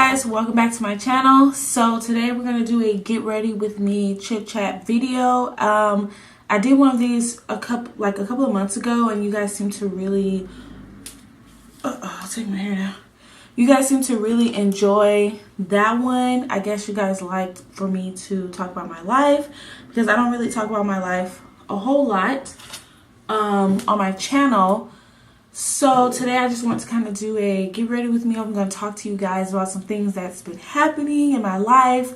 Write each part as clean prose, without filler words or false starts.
guys, welcome back to my channel. So today we're going to do a get ready with me chit chat video. I did one of these a couple of months ago, and you guys seem to really I'll take my hair down. You guys seem to really enjoy that one. I guess you guys liked for me to talk about my life, because I don't really talk about my life a whole lot on my channel. So today I just want to kind of do a get ready with me. I'm going to talk to you guys about some things that's been happening in my life,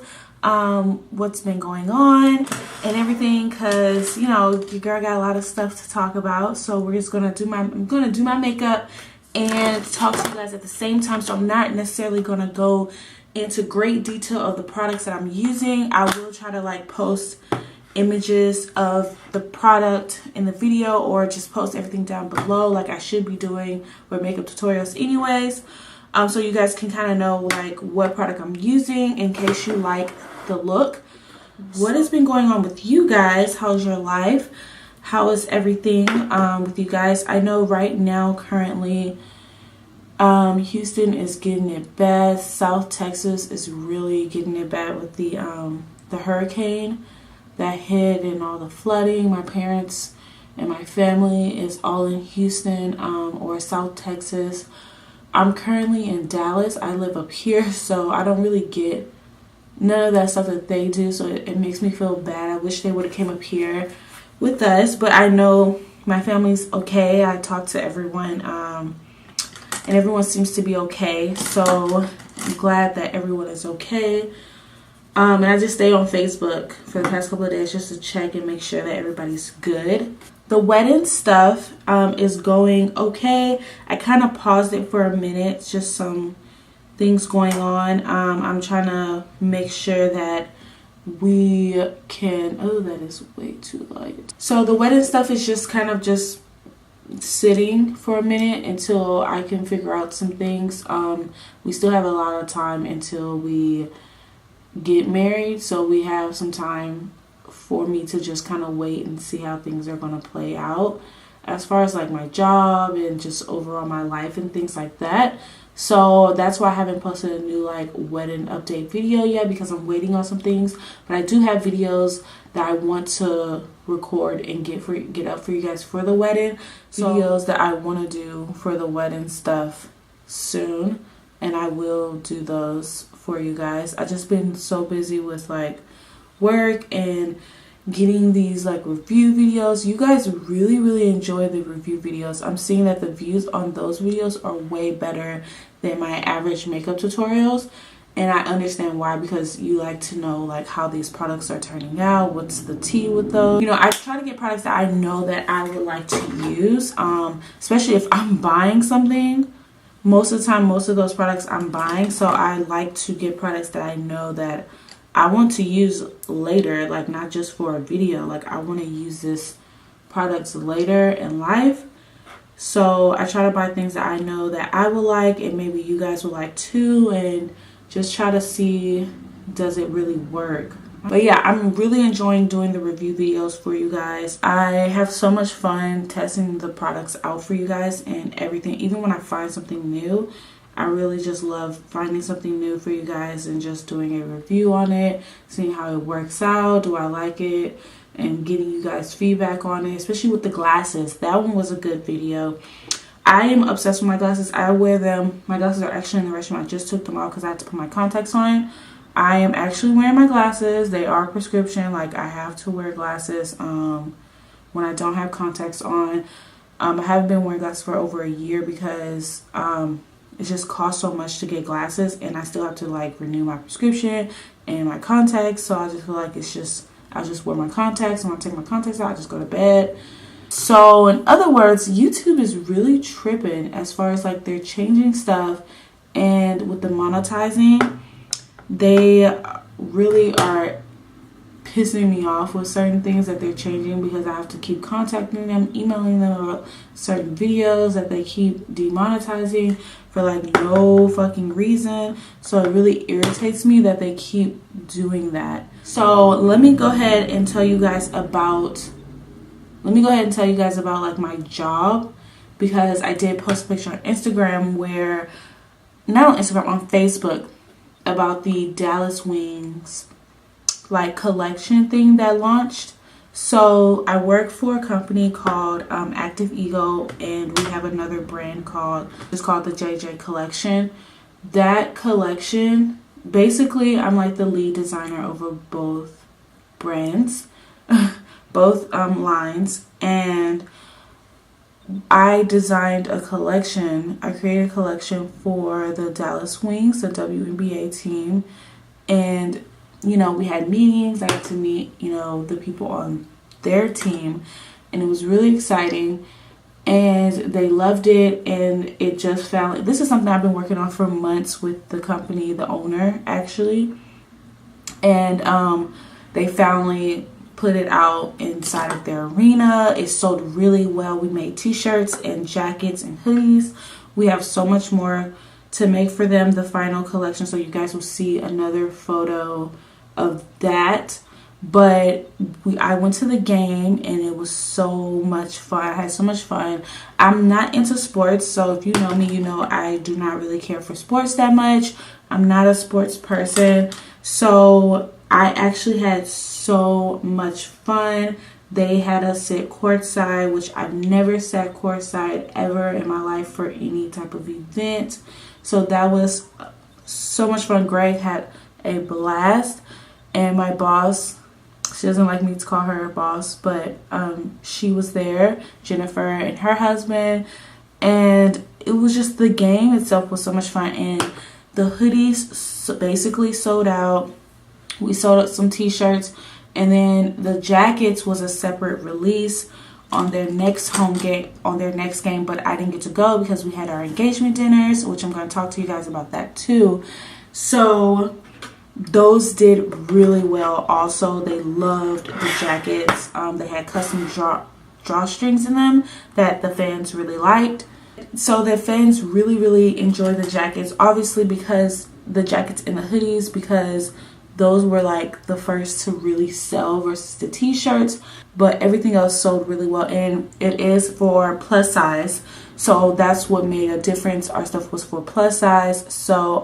what's been going on and everything, because you know your girl got a lot of stuff to talk about. So we're just going to I'm going to do my makeup and talk to you guys at the same time. So I'm not necessarily going to go into great detail of the products that I'm using. I will try to like post images of the product in the video, or just post everything down below like I should be doing with makeup tutorials anyways, so you guys can kind of know like what product I'm using in case you like the look. What has been going on with you guys? How's your life? How is everything with you guys? I know right now currently Houston is getting it bad. South Texas is really getting it bad with the hurricane that hit and all the flooding. My parents and my family is all in Houston or South Texas. I'm currently in Dallas. I live up here, so I don't really get none of that stuff that they do, so it makes me feel bad. I wish they would have came up here with us, but I know my family's okay. I talked to everyone and everyone seems to be okay, so I'm glad that everyone is okay. And I just stay on Facebook for the past couple of days just to check and make sure that everybody's good. The wedding stuff is going okay. I kind of paused it for a minute, just some things going on. I'm trying to make sure that we can, oh, that is way too light. So the wedding stuff is just kind of just sitting for a minute until I can figure out some things. We still have a lot of time until we get married, so we have some time for me to just kind of wait and see how things are going to play out as far as like my job and just overall my life and things like that. So that's why I haven't posted a new like wedding update video yet, because I'm waiting on some things. But I do have videos that I want to record and get up for you guys for the wedding. So videos that I want to do for the wedding stuff soon, and I will do those for you guys. I just been so busy with like work and getting these like review videos. You guys really enjoy the review videos. I'm seeing that the views on those videos are way better than my average makeup tutorials, and I understand why, because you like to know like how these products are turning out, what's the tea with those. You know, I try to get products that I know that I would like to use, especially if I'm buying something. Most of the time, most of those products I'm buying, so I like to get products that I know that I want to use later, like not just for a video. Like I want to use this products later in life, so I try to buy things that I know that I will like and maybe you guys will like too, and just try to see, does it really work? But yeah, I'm really enjoying doing the review videos for you guys. I have so much fun testing the products out for you guys and everything. Even when I find something new, I really just love finding something new for you guys and just doing a review on it, seeing how it works out, do I like it, and getting you guys feedback on it, especially with the glasses. That one was a good video. I am obsessed with my glasses. I wear them. My glasses are actually in the restroom. I just took them off because I had to put my contacts on. I am actually wearing my glasses. They are prescription. Like I have to wear glasses when I don't have contacts on. I haven't been wearing glasses for over a year because it just costs so much to get glasses, and I still have to like renew my prescription and my contacts. So I just feel like it's just, I just wear my contacts, and when I take my contacts out, I just go to bed. So in other words, YouTube is really tripping as far as like they're changing stuff, and with the monetizing, they really are pissing me off with certain things that they're changing, because I have to keep contacting them, emailing them about certain videos that they keep demonetizing for like no fucking reason. So it really irritates me that they keep doing that. So let me go ahead and tell you guys about like my job, because I did post a picture on Instagram where, not on Instagram, on Facebook, about the Dallas Wings like collection thing that launched. So I work for a company called Active Ego, and we have another brand called the JJ Collection. That collection, basically I'm like the lead designer over both brands, both lines, and I designed a collection. I created a collection for the Dallas Wings, the WNBA team, and you know, we had meetings. I got to meet, you know, the people on their team, and it was really exciting, and they loved it. And it just found, this is something I've been working on for months with the company, the owner actually, and they finally put it out inside of their arena. It sold really well. We made t-shirts and jackets and hoodies. We have so much more to make for them, the final collection, so you guys will see another photo of that. But I went to the game and it was so much fun. I had so much fun. I'm not into sports, so if you know me, you know I do not really care for sports that much. I'm not a sports person, so I actually had so much fun. They had us sit courtside, which I've never sat courtside ever in my life for any type of event. So that was so much fun. Greg had a blast, and my boss, she doesn't like me to call her boss, but she was there, Jennifer and her husband, and it was just, the game itself was so much fun. And the hoodies basically sold out. We sold out some t-shirts, and then the jackets was a separate release on their next home game, on their next game, but I didn't get to go because we had our engagement dinners, which I'm going to talk to you guys about that too. So those did really well. Also, they loved the jackets. They had custom drawstrings in them that the fans really liked. So the fans really enjoyed the jackets, obviously, because the jackets and the hoodies, because those were like the first to really sell versus the t-shirts, but everything else sold really well. And it is for plus size, so that's what made a difference. Our stuff was for plus size. So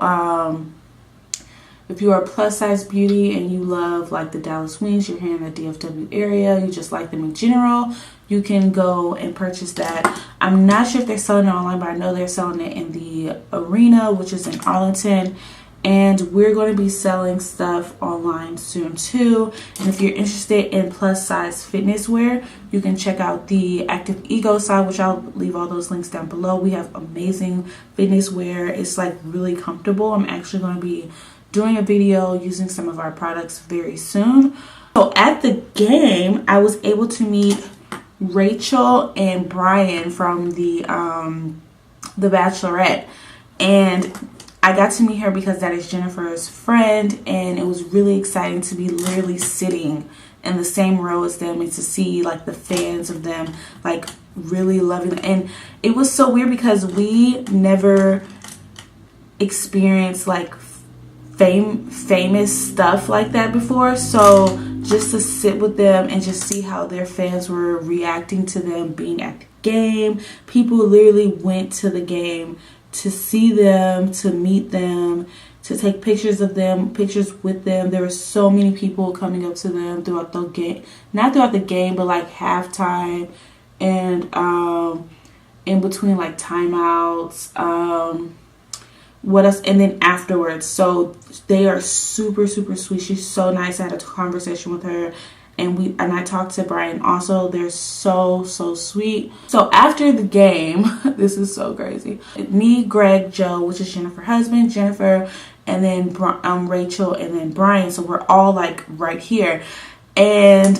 if you are a plus size beauty and you love like the Dallas Wings, you're here in the DFW area, you just like them in general, you can go and purchase that. I'm not sure if they're selling it online, but I know they're selling it in the arena, which is in Arlington. And we're going to be selling stuff online soon too. And if you're interested in plus size fitness wear, you can check out the Active Ego side, which I'll leave all those links down below. We have amazing fitness wear. It's like really comfortable. I'm actually going to be doing a video using some of our products very soon. So at the game, I was able to meet Rachel and Brian from the Bachelorette, and I got to meet her because that is Jennifer's friend, and it was really exciting to be literally sitting in the same row as them and to see like the fans of them like really loving it. And it was so weird because we never experienced like famous stuff like that before, so just to sit with them and just see how their fans were reacting to them being at the game. People literally went to the game to see them, to meet them, to take pictures of them, pictures with them. There were so many people coming up to them throughout the game, not throughout the game, but like halftime and in between like timeouts, what else, and then afterwards. So they are super sweet. She's so nice. I had a conversation with her, and I talked to Brian also. They're so sweet. So after the game, this is so crazy, me, Greg, Joe, which is Jennifer's husband, Jennifer, and then Rachel, and then Brian, so we're all like right here, and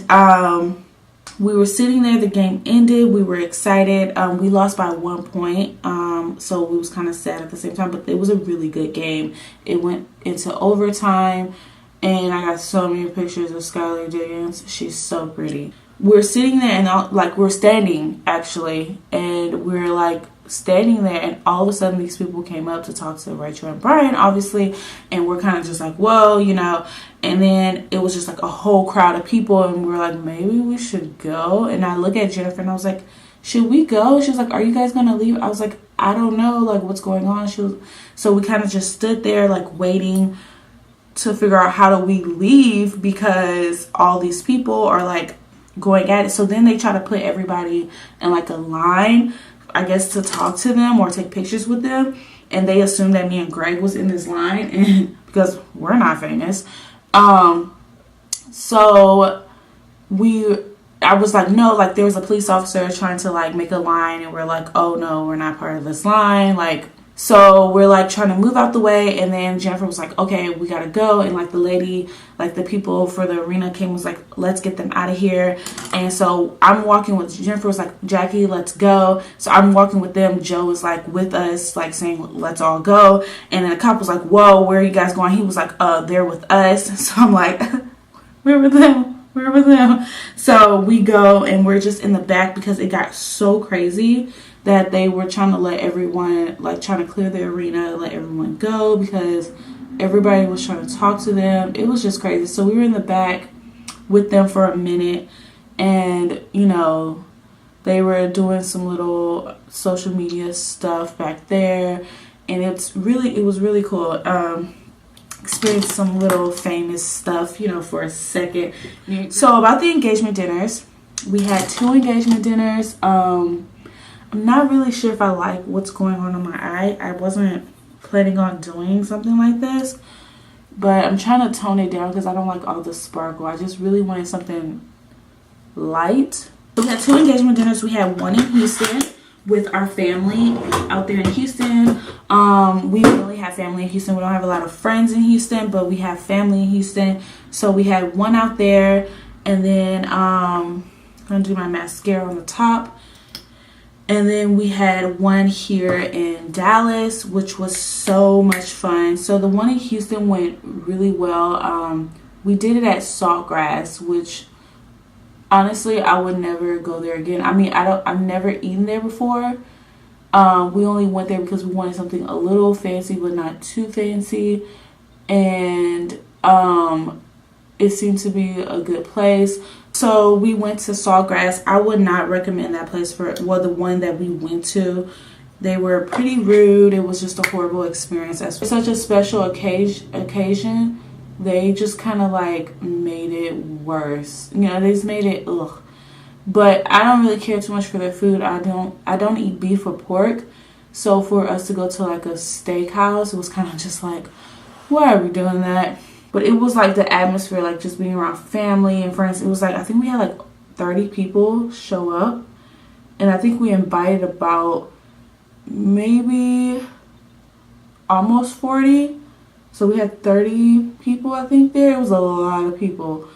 we were sitting there. The game ended. We were excited. We lost by 1 point, so we was kind of sad at the same time, but it was a really good game. It went into overtime, and I got so many pictures of Skylar Diggins. She's so pretty. We're sitting there, and like we're standing actually, and we're like standing there, and all of a sudden these people came up to talk to Rachel and Brian, obviously, and we're kind of just like, whoa, you know. And then it was just like a whole crowd of people, and we're like, maybe we should go. And I look at Jennifer and I was like, should we go? She was like, are you guys gonna leave? I was like, I don't know, like, what's going on. So we kind of just stood there, like, waiting to figure out how do we leave, because all these people are like going at it. So then they try to put everybody in like a line, I guess, to talk to them or take pictures with them. And they assumed that me and Greg was in this line, and because we're not famous. So I was like, no, like, there was a police officer trying to like make a line, and we're like, oh no, we're not part of this line. Like, so we're like trying to move out the way, and then Jennifer was like, okay, we gotta go. And like the lady, like the people for the arena came, was like, let's get them out of here. And so I'm walking with Jennifer, was like, Jackie, let's go. So I'm walking with them. Joe was like with us, like saying, let's all go. And then the cop was like, whoa, where are you guys going? He was like, they're with us. So I'm like, where were them? Where were them? So we go, and we're just in the back because it got so crazy that they were trying to let everyone, like, trying to clear the arena, let everyone go, because everybody was trying to talk to them. It was just crazy. So we were in the back with them for a minute, and, you know, they were doing some little social media stuff back there, and it was really cool. Experienced some little famous stuff, you know, for a second. So about the engagement dinners, we had 2 engagement dinners. I'm not really sure if I like what's going on my eye. I wasn't planning on doing something like this, but I'm trying to tone it down because I don't like all the sparkle. I just really wanted something light. We had 2 engagement dinners. We had one in Houston with our family out there in Houston. We really have family in Houston. We don't have a lot of friends in Houston, but we have family in Houston. So we had one out there, and then I'm gonna do my mascara on the top. And then we had one here in Dallas, which was so much fun. So the one in Houston went really well. We did it at Saltgrass, which honestly I would never go there again. I mean, I've never eaten there before. We only went there because we wanted something a little fancy but not too fancy. And it seemed to be a good place. So we went to Saltgrass. I would not recommend that place for, well, the one that we went to. They were pretty rude. It was just a horrible experience. As for such a special occasion, they just kind of like made it worse. You know, they just made it ugh. But I don't really care too much for their food. I don't eat beef or pork. So for us to go to like a steakhouse, it was kind of just like, why are we doing that? But it was like the atmosphere, like just being around family and friends. It was like, I think we had like 30 people show up. And I think we invited about maybe almost 40. So we had 30 people, I think, there. It was a lot of people.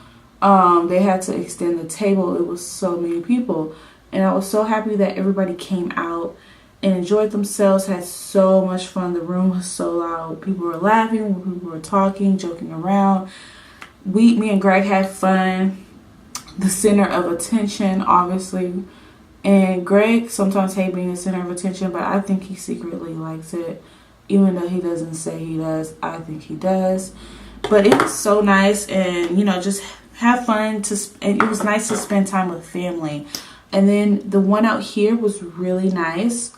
They had to extend the table. It was so many people. And I was so happy that everybody came out and enjoyed themselves, had so much fun. The room was so loud. People were laughing, people were talking, joking around. Me and Greg had fun. The center of attention, obviously. And Greg sometimes hates being the center of attention, but I think he secretly likes it. Even though he doesn't say he does, I think he does. But it was so nice, and, you know, just have fun. And it was nice to spend time with family. And then the one out here was really nice.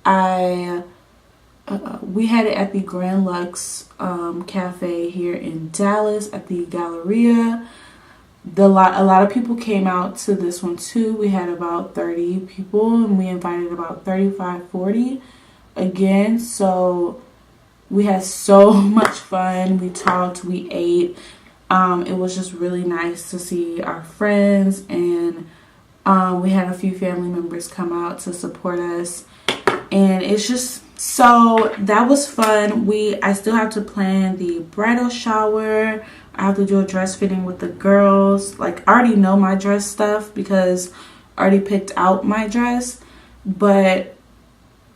We had it at the Grand Lux Cafe here in Dallas at the Galleria. A lot of people came out to this one too. We had about 30 people, and we invited about 35, 40 again. So we had so much fun. We talked, we ate. It was just really nice to see our friends, and we had a few family members come out to support us. And it's just, so that was fun. I still have to plan the bridal shower. I have to do a dress fitting with the girls. Like, I already know my dress stuff because I already picked out my dress. But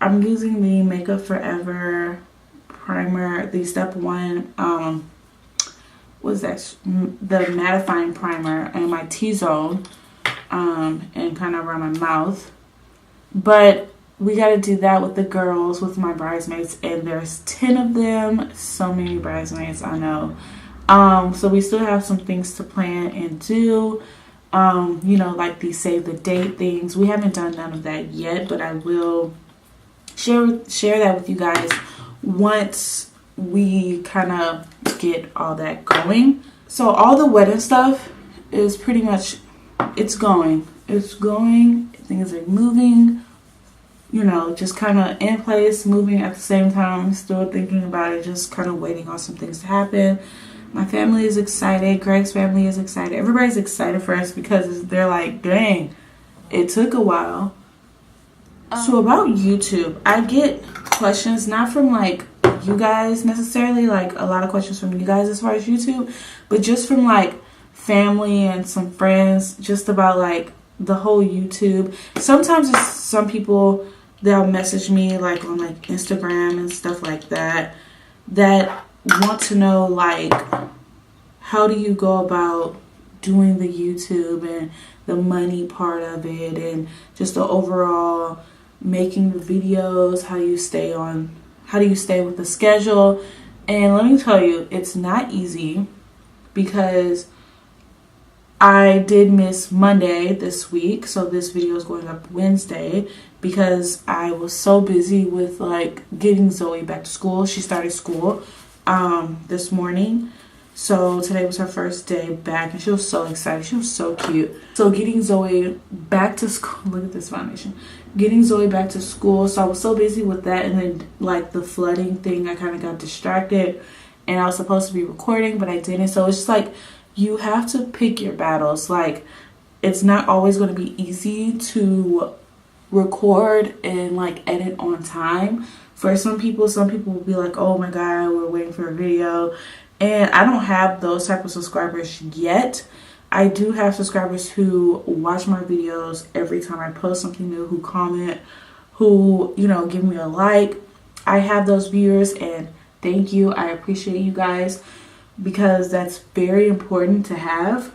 I'm using the Makeup Forever primer, the step 1, what's that? The mattifying primer, and my T-zone, and kind of around my mouth. But we got to do that with the girls, with my bridesmaids, and there's 10 of them. So many bridesmaids, I know. So we still have some things to plan and do. You know, like the save the date things. We haven't done none of that yet, but I will share that with you guys once we kind of get all that going. So all the wedding stuff is pretty much, it's going. Things are moving, you know, just kind of in place, moving at the same time, still thinking about it, just kind of waiting on some things to happen. My family is excited. Greg's family is excited. Everybody's excited for us because they're like, dang, it took a while. So about YouTube, I get questions, not from like you guys necessarily, like a lot of questions from you guys as far as YouTube, but just from like family and some friends, just about like the whole YouTube. Sometimes it's some people, they'll message me like on like Instagram and stuff like that, that want to know like, how do you go about doing the YouTube and the money part of it, and just the overall making the videos, how do you stay with the schedule. And let me tell you, it's not easy, because I did miss Monday this week, so this video is going up Wednesday, because I was so busy with like getting Zoe back to school. She started school this morning, so today was her first day back, and she was so excited. She was so cute. So getting Zoe back to school, look at this foundation, getting Zoe back to school, so I was so busy with that, and then like the flooding thing, I kind of got distracted, and I was supposed to be recording, but I didn't. So it's just like, you have to pick your battles. Like, it's not always going to be easy to record and like edit on time. For some people will be like, oh my god, we're waiting for a video. And I don't have those type of subscribers yet. I do have subscribers who watch my videos every time I post something new, who comment, who, you know, give me a like. I have those viewers, and thank you. I appreciate you guys, because that's very important to have.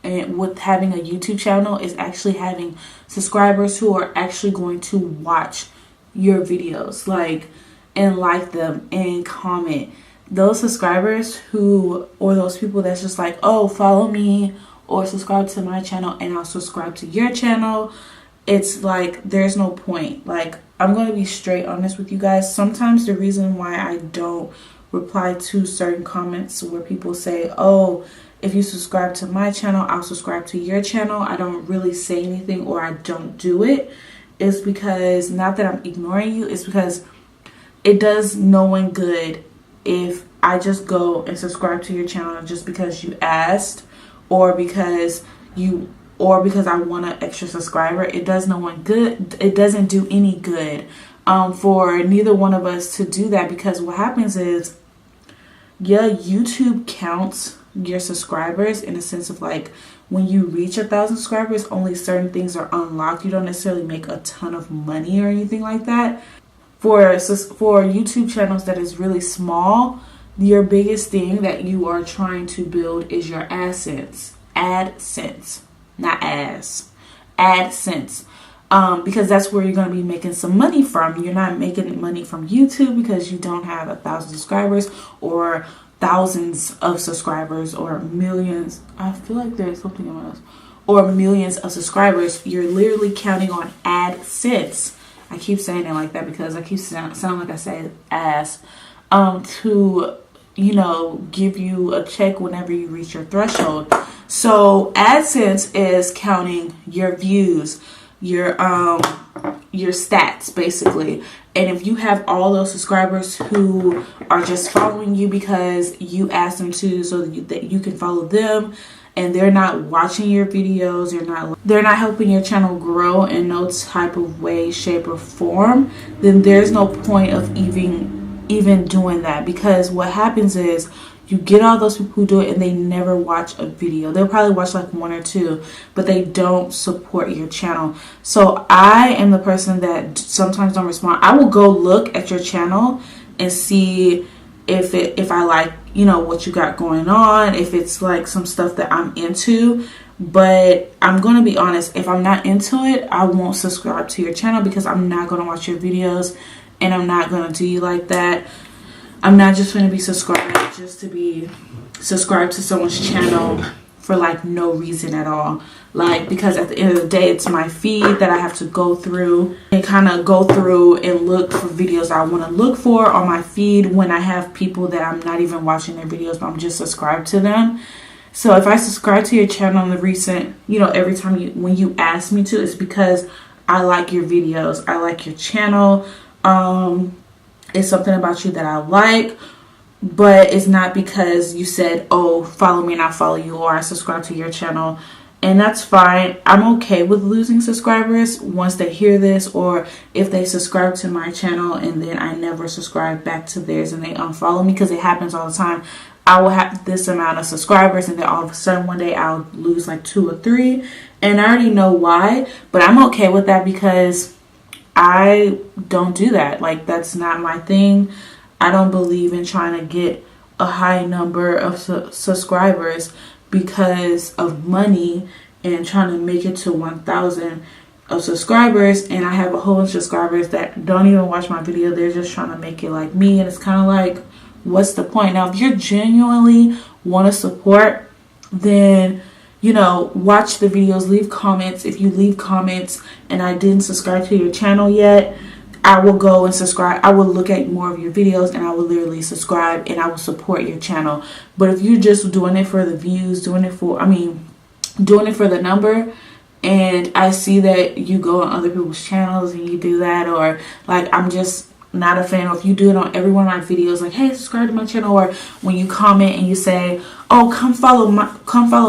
And with having a YouTube channel is actually having subscribers who are actually going to watch your videos, like, and like them and comment. Those subscribers who, or those people that's just like, oh, follow me or subscribe to my channel and I'll subscribe to your channel, it's like, there's no point. Like, I'm going to be straight honest with you guys. Sometimes the reason why I don't reply to certain comments where people say, oh, if you subscribe to my channel, I'll subscribe to your channel, I don't really say anything, or I don't do it, is because, not that I'm ignoring you, it's because it does no one good if I just go and subscribe to your channel just because you asked, or because I want an extra subscriber. It does no one good. It doesn't do any good for neither one of us to do that, because what happens is, yeah, YouTube counts your subscribers in a sense of like, when you reach 1,000 subscribers, only certain things are unlocked. You don't necessarily make a ton of money or anything like that. For YouTube channels that is really small, your biggest thing that you are trying to build is your AdSense. AdSense, not ass. AdSense. Because that's where you're going to be making some money from. You're not making money from YouTube because you don't have 1,000 subscribers or thousands of subscribers or millions. I feel like there's something else. Or millions of subscribers. You're literally counting on AdSense. I keep saying it like that because I keep sounding like I say ass. To, you know, give you a check whenever you reach your threshold. So AdSense is counting your views, your stats basically. And if you have all those subscribers who are just following you because you asked them to, so that you can follow them, and they're not watching your videos, they're not helping your channel grow in no type of way, shape, or form, then there's no point of even doing that. Because what happens is, you get all those people who do it and they never watch a video. They'll probably watch like one or two, but they don't support your channel. So I am the person that sometimes don't respond. I will go look at your channel and see if I like, you know, what you got going on, if it's like some stuff that I'm into. But I'm going to be honest, if I'm not into it, I won't subscribe to your channel, because I'm not going to watch your videos, and I'm not going to do you like that. I'm not just going to be subscribed just to be subscribed to someone's channel for like no reason at all. Like, because at the end of the day, it's my feed that I have to go through and kind of go through and look for videos I want to look for on my feed when I have people that I'm not even watching their videos, but I'm just subscribed to them. So if I subscribe to your channel in the recent, you know, every time when you ask me to, it's because I like your videos. I like your channel. It's something about you that I like, but it's not because you said, oh, follow me and I follow you, or I subscribe to your channel. And that's fine. I'm okay with losing subscribers once they hear this, or if they subscribe to my channel and then I never subscribe back to theirs and they unfollow me, because it happens all the time. I will have this amount of subscribers and then all of a sudden one day I'll lose like 2 or 3, and I already know why, but I'm okay with that because I don't do that. Like, that's not my thing. I don't believe in trying to get a high number of subscribers because of money and trying to make it to 1,000 of subscribers, and I have a whole bunch of subscribers that don't even watch my video. They're just trying to make it like me, and it's kind of like, what's the point? Now, if you genuinely want to support, then, you know, watch the videos, leave comments. If you leave comments and I didn't subscribe to your channel yet, I will go and subscribe. I will look at more of your videos and I will literally subscribe and I will support your channel. But if you're just doing it for the views, doing it for the number, and I see that you go on other people's channels and you do that, or like, I'm just not a fan. Or if you do it on every one of my videos, like, hey, subscribe to my channel, or when you comment and you say, oh, come follow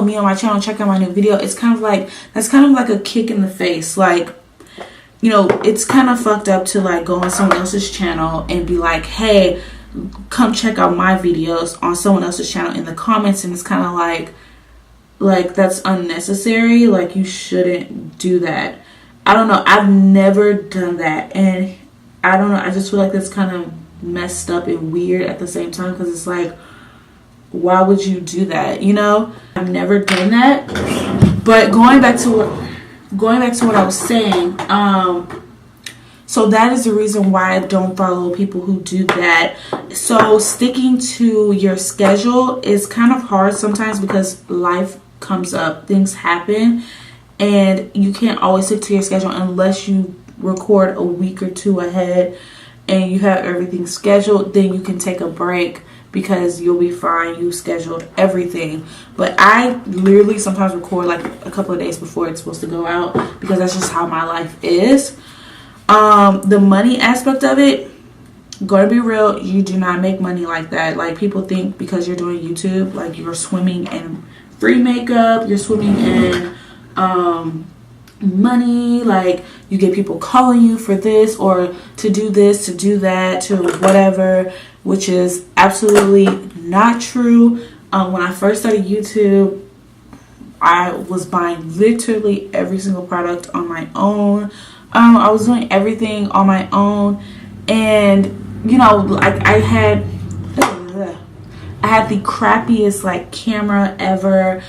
me on my channel, check out my new video, it's kind of like, that's kind of like a kick in the face. Like, you know, it's kind of fucked up to like go on someone else's channel and be like, hey, come check out my videos on someone else's channel in the comments, and it's kind of like that's unnecessary. Like, you shouldn't do that. I don't know, I've never done that, and I don't know, I just feel like that's kind of messed up and weird at the same time, because it's like, why would you do that? You know, I've never done that. But going back to what I was saying, so that is the reason why I don't follow people who do that. So sticking to your schedule is kind of hard sometimes because life comes up, things happen, and you can't always stick to your schedule unless you record a week or 2 ahead and you have everything scheduled. Then you can take a break because you'll be fine, you scheduled everything. But I literally sometimes record like a couple of days before it's supposed to go out, because that's just how my life is. The money aspect of it, gonna be real, you do not make money like that. Like, people think because you're doing YouTube, like, you're swimming in free makeup, you're swimming in money, like you get people calling you for this or to do this, to do that, to whatever, which is absolutely not true. When I first started YouTube, I was buying literally every single product on my own. I was doing everything on my own, and you know, like, I had the crappiest like camera ever.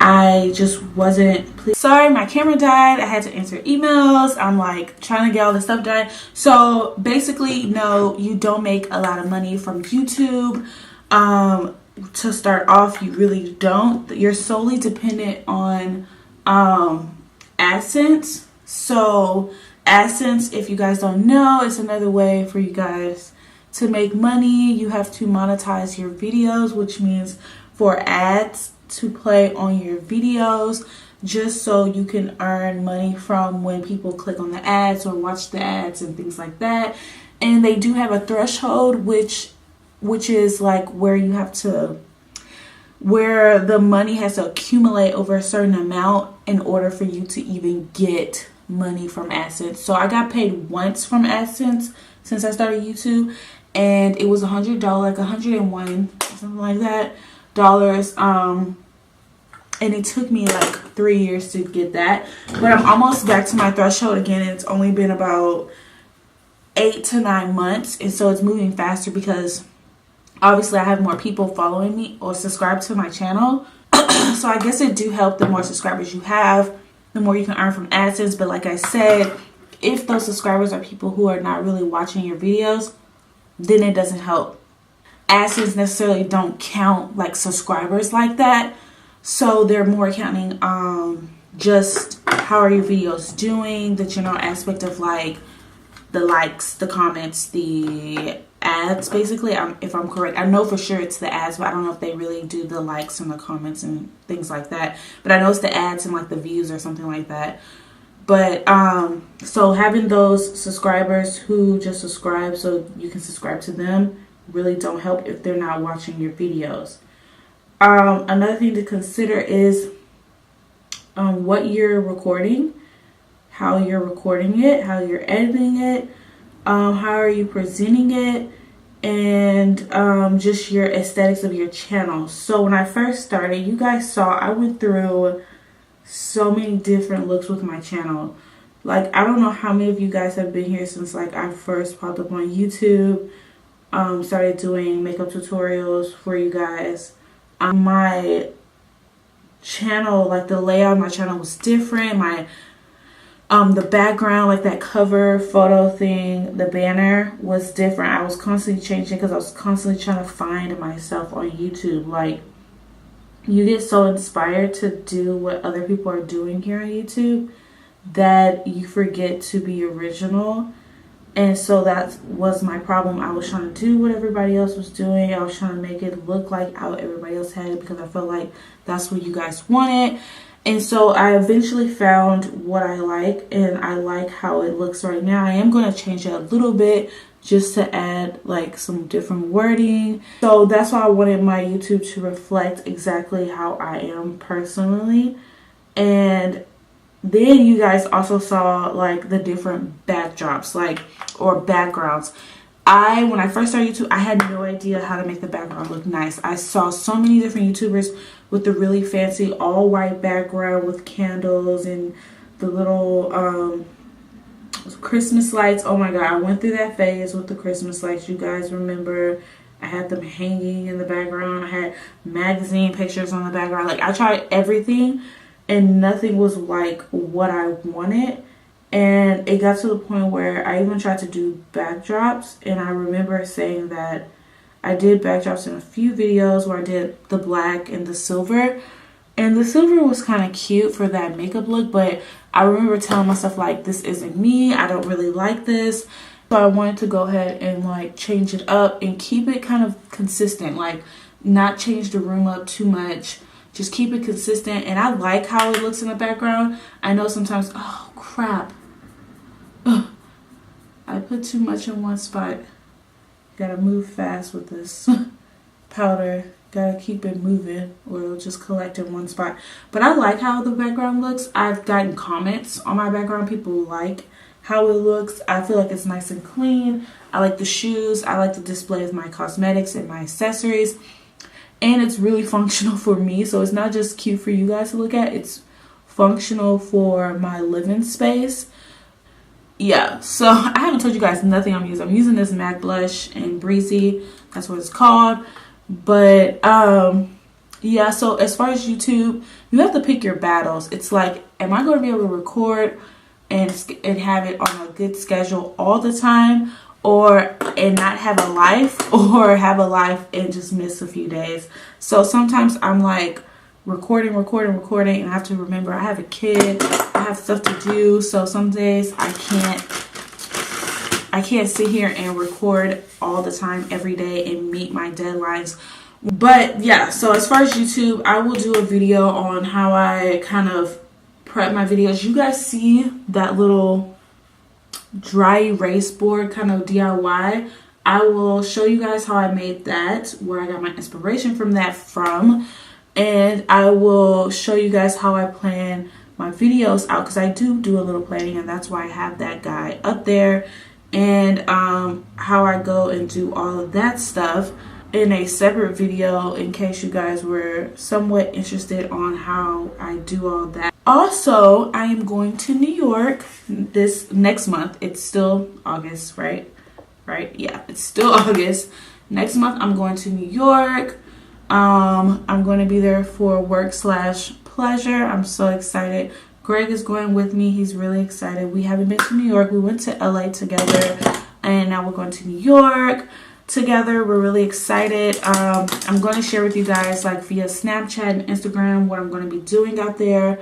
I just wasn't sorry, my camera died. I had to answer emails. I'm like trying to get all this stuff done. So basically, no, you don't make a lot of money from YouTube. To start off, you really don't. You're solely dependent on AdSense. So AdSense, if you guys don't know, is another way for you guys to make money. You have to monetize your videos, which means for ads to play on your videos, just so you can earn money from when people click on the ads or watch the ads and things like that. And they do have a threshold, which is like where you have to, where the money has to accumulate over a certain amount in order for you to even get money from AdSense. So I got paid once from AdSense since I started YouTube, and it was $100, like 101, something like that, dollars. And it took me like 3 years to get that, but I'm almost back to my threshold again. It's only been about 8 to 9 months, and so it's moving faster because obviously I have more people following me or subscribed to my channel. So I guess it do help. The more subscribers you have, the more you can earn from AdSense. But like I said, if those subscribers are people who are not really watching your videos, then it doesn't help. AdSense necessarily don't count like subscribers like that, So they're more counting just how are your videos doing, the general aspect of like the likes, the comments, the ads, basically. If I'm correct, I know for sure it's the ads, but I don't know if they really do the likes and the comments and things like that. But I know it's the ads and like the views or something like that. But so having those subscribers who just subscribe so you can subscribe to them really don't help if they're not watching your videos. Another thing to consider is what you're recording, how you're recording it, how you're editing it, how are you presenting it, and just your aesthetics of your channel. So when I first started, you guys saw I went through so many different looks with my channel. Like, I don't know how many of you guys have been here since like I first popped up on YouTube, started doing makeup tutorials for you guys. My channel, like the layout of my channel was different. My the background, like that cover photo thing, the banner was different. I was constantly changing because I was constantly trying to find myself on YouTube. Like, you get so inspired to do what other people are doing here on YouTube that you forget to be original. And so that was my problem. I was trying to do what everybody else was doing. I was trying to make it look like how everybody else had it because I felt like that's what you guys wanted. And so I eventually found what I like, and I like how it looks right now. I am going to change it a little bit just to add like some different wording. So that's why I wanted my YouTube to reflect exactly how I am personally. And then you guys also saw like the different backdrops, like, or backgrounds. When I first started YouTube, I had no idea how to make the background look nice. I saw so many different YouTubers with the really fancy all white background with candles and the little Christmas lights. Oh my god, I went through that phase with the Christmas lights. You guys remember I had them hanging in the background. I had magazine pictures on the background. Like, I tried everything and nothing was like what I wanted. And it got to the point where I even tried to do backdrops, and I remember saying that I did backdrops in a few videos where I did the black and the silver. And the silver was kind of cute for that makeup look, but I remember telling myself like, this isn't me. I don't really like this. So I wanted to go ahead and like change it up and keep it kind of consistent, like not change the room up too much. Just keep it consistent. And I like how it looks in the background. I know sometimes, oh crap. Ugh. I put too much in one spot. Gotta move fast with this powder. Gotta keep it moving or it'll just collect in one spot. But I like how the background looks. I've gotten comments on my background. People like how it looks. I feel like it's nice and clean. I like the shoes. I like the display of my cosmetics and my accessories. And it's really functional for me. So it's not just cute for you guys to look at. It's functional for my living space. Yeah, so I haven't told you guys nothing I'm using. I'm using this MAC blush in BREEZY. That's what it's called. But yeah, so as far as YouTube, you have to pick your battles. It's like, am I going to be able to record and have it on a good schedule all the time, and not have a life, or have a life and just miss a few days? So sometimes I'm like recording, and I have to remember I have a kid, I have stuff to do. So some days I can't sit here and record all the time every day and meet my deadlines. But yeah, so as far as YouTube, I will do a video on how I kind of prep my videos. You guys see that little dry erase board kind of DIY? I will show you guys how I made that, where I got my inspiration from that from. And I will show you guys how I plan my videos out, because I do a little planning, and that's why I have that guide up there. And how I go and do all of that stuff in a separate video, in case you guys were somewhat interested on how I do all that. Also, I am going to New York this next month. It's still August, right? Yeah, it's still August. Next month I'm going to New York. I'm going to be there for work/pleasure. I'm so excited. Greg is going with me. He's really excited. We haven't been to New York. We went to LA together, and now we're going to New York. together. We're really excited. I'm going to share with you guys like via Snapchat and Instagram what I'm going to be doing out there.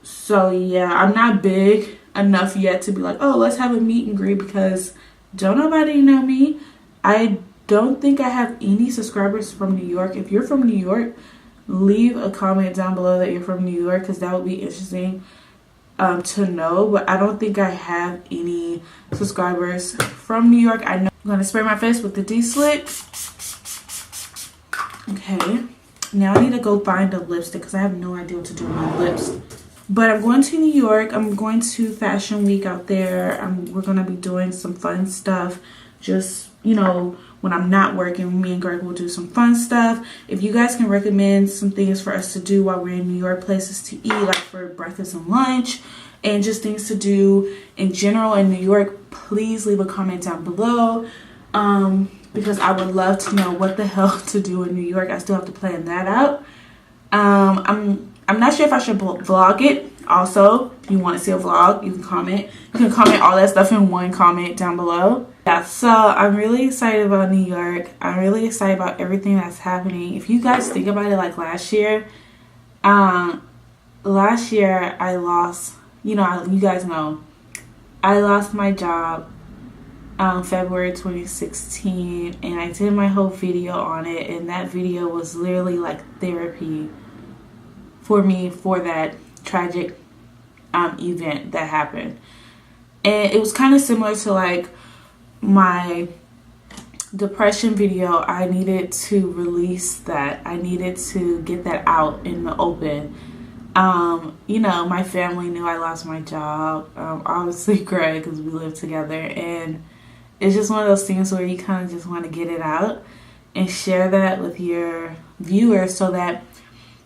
So yeah, I'm not big enough yet to be like, oh, let's have a meet and greet, because don't nobody know me. I don't think I have any subscribers from New York. If you're from New York, leave a comment down below that you're from New York, because that would be interesting to know. But I don't think I have any subscribers from New York. I know I'm going to spray my face with the D-Slick. Okay, now I need to go find a lipstick because I have no idea what to do with my lips. But I'm going to New York. I'm going to Fashion Week out there. We're going to be doing some fun stuff. Just, you know, when I'm not working, me and Greg will do some fun stuff. If you guys can recommend some things for us to do while we're in New York, places to eat, like for breakfast and lunch, and just things to do in general in New York, please leave a comment down below. Because I would love to know what the hell to do in New York. I still have to plan that out. I'm not sure if I should vlog it. Also, if you want to see a vlog, you can comment. You can comment all that stuff in one comment down below. Yeah, so I'm really excited about New York. I'm really excited about everything that's happening. If you guys think about it, like last year I lost, you know, you guys know, I lost my job February 2016, and I did my whole video on it, and that video was literally like therapy for me for that tragic event that happened. And it was kind of similar to like my depression video. I needed to release that. I needed to get that out in the open. You know, my family knew I lost my job. Obviously Greg, because we live together, and it's just one of those things where you kind of just want to get it out and share that with your viewers, so that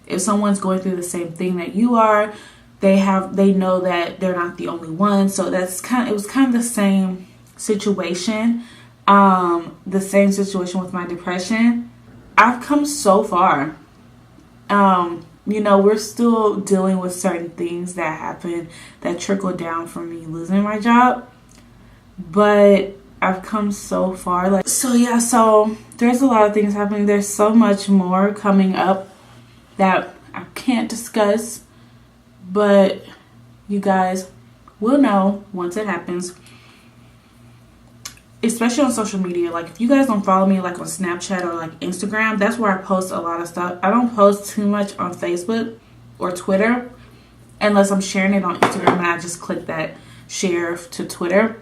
if someone's going through the same thing that you are, they know that they're not the only one. So it was kind of the same situation. The same situation with my depression. I've come so far. You know, we're still dealing with certain things that happened that trickled down from me losing my job, but I've come so far. Like, so yeah, so there's a lot of things happening. There's so much more coming up that I can't discuss, but you guys will know once it happens. Especially on social media. Like, if you guys don't follow me like on Snapchat or like Instagram, that's where I post a lot of stuff. I don't post too much on Facebook or Twitter unless I'm sharing it on Instagram and I just click that share to Twitter.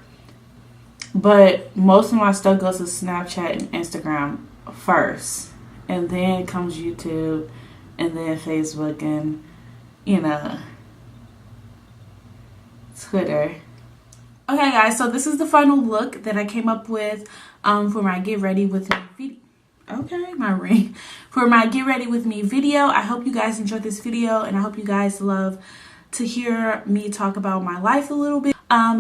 But most of my stuff goes to Snapchat and Instagram first, and then comes YouTube, and then Facebook, and, you know, Twitter. Okay guys, so this is the final look that I came up with for my Get Ready With Me video. Okay, my ring. For my Get Ready With Me video. I hope you guys enjoyed this video, and I hope you guys love to hear me talk about my life a little bit.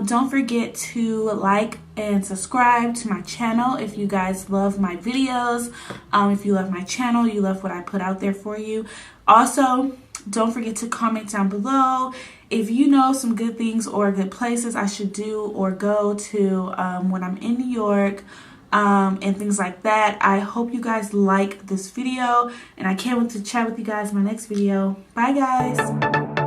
Don't forget to like and subscribe to my channel if you guys love my videos. If you love my channel, you love what I put out there for you. Also, don't forget to comment down below if you know some good things or good places I should do or go to when I'm in New York, and things like that. I hope you guys like this video, and I can't wait to chat with you guys in my next video. Bye guys.